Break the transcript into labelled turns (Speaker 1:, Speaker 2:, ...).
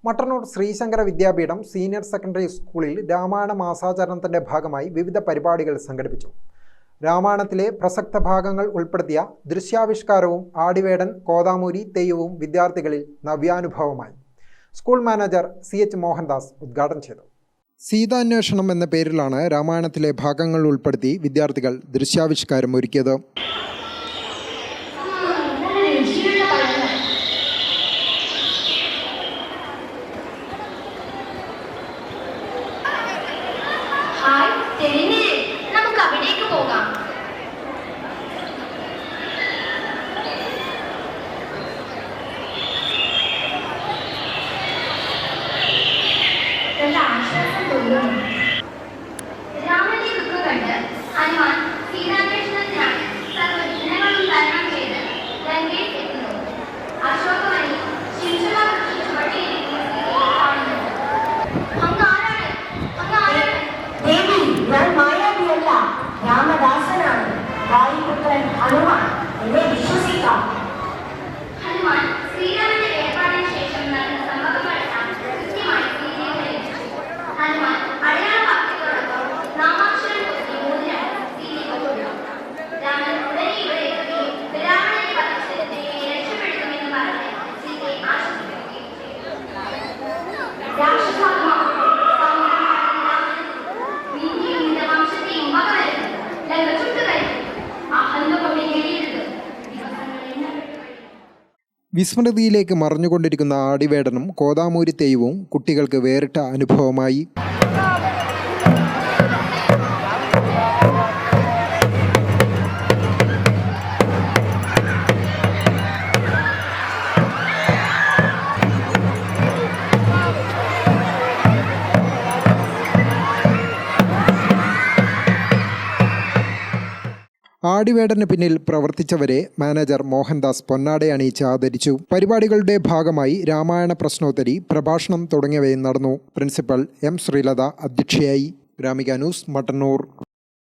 Speaker 1: മട്ടന്നൂർ ശ്രീശങ്കര വിദ്യാപീഠം senior secondary സ്കൂളിൽ രാമായണ മാസാചരണത്തിന്റെ ഭാഗമായി വിവിധ പരിപാടികൾ സംഘടിപ്പിച്ചു. രാമായണത്തിലെ പ്രസക്ത ഭാഗങ്ങൾ ഉൾപ്പെടുത്തിയ ദൃശ്യാവിഷ്കാരവും ആടിവേടൻ, കോതാമൂരി, തെയ്യവും വിദ്യാർത്ഥികളിൽ നവ്യാനുഭവമായി. സ്കൂൾ മാനേജർ CH മോഹൻദാസ് ഉദ്ഘാടനം ചെയ്തു. സീതാന്വേഷണം എന്ന പേരിലാണ് രാമായണത്തിലെ ഭാഗങ്ങൾ ഉൾപ്പെടുത്തി വിദ്യാർത്ഥികൾ ദൃശ്യാവിഷ്കാരം ഒരുക്കിയത്.
Speaker 2: നമുക്ക് അവിടേക്ക് പോകാം. ആശ്വാസം തോന്നുന്നു. രാമന്റെ ദുഃഖം കണ്ട് ഹനുമാൻ സീതാന്വേഷണത്തിനായി സർവ്വജനങ്ങളും തരണം ചെയ്ത് ലങ്കയിൽ എത്തുന്നു. അശോകവനി ശിംശുല വൃക്ഷ ചുവട്ടിലിരിക്കുന്ന സീതയെ കാണുന്നു.
Speaker 3: രാമദാസനാണ്, വായുപുത്രൻ ഹനുമാൻ, എന്നെ വിശ്വസിക്കാം.
Speaker 2: ഹനുമാൻ ശ്രീരാമന്റെ വേർപാടിന് ശേഷം നടന്ന സംഭവങ്ങളെല്ലാം കൃത്യമായി സീതയെ ധരിച്ചു. ഹനുമാൻ അടയാളവാക്യത്തോടൊപ്പം നാമാക്ഷരം കുറിച്ച് മോതിരം സീതയെ കൊടുത്തു. രാമൻ ഉടനെ ഇവിടെ എത്തുകയും രാവണനെ വധിച്ച് ദേവിയെ രക്ഷപ്പെടുത്തുമെന്ന് പറഞ്ഞ് സീതയെ ആശ്വസിപ്പിക്കുകയും ചെയ്തു. രാക്ഷസാത്മാവ്
Speaker 1: വിസ്മൃതിയിലേക്ക് മറഞ്ഞുകൊണ്ടിരിക്കുന്ന ആടിവേടനും കോതാമൂരി തെയ്യവും കുട്ടികൾക്ക് വേറിട്ട അനുഭവമായി. ആടിവേടന് പിന്നിൽ പ്രവർത്തിച്ചവരെ മാനേജർ മോഹൻദാസ് പൊന്നാട അണിയിച്ച് ആദരിച്ചു. പരിപാടികളുടെ ഭാഗമായി രാമായണ പ്രശ്നോത്തരി, പ്രഭാഷണം തുടങ്ങിയവയും നടന്നു. Principal M. ശ്രീലത അധ്യക്ഷയായി. ഗ്രാമിക ന്യൂസ്, മട്ടന്നൂർ.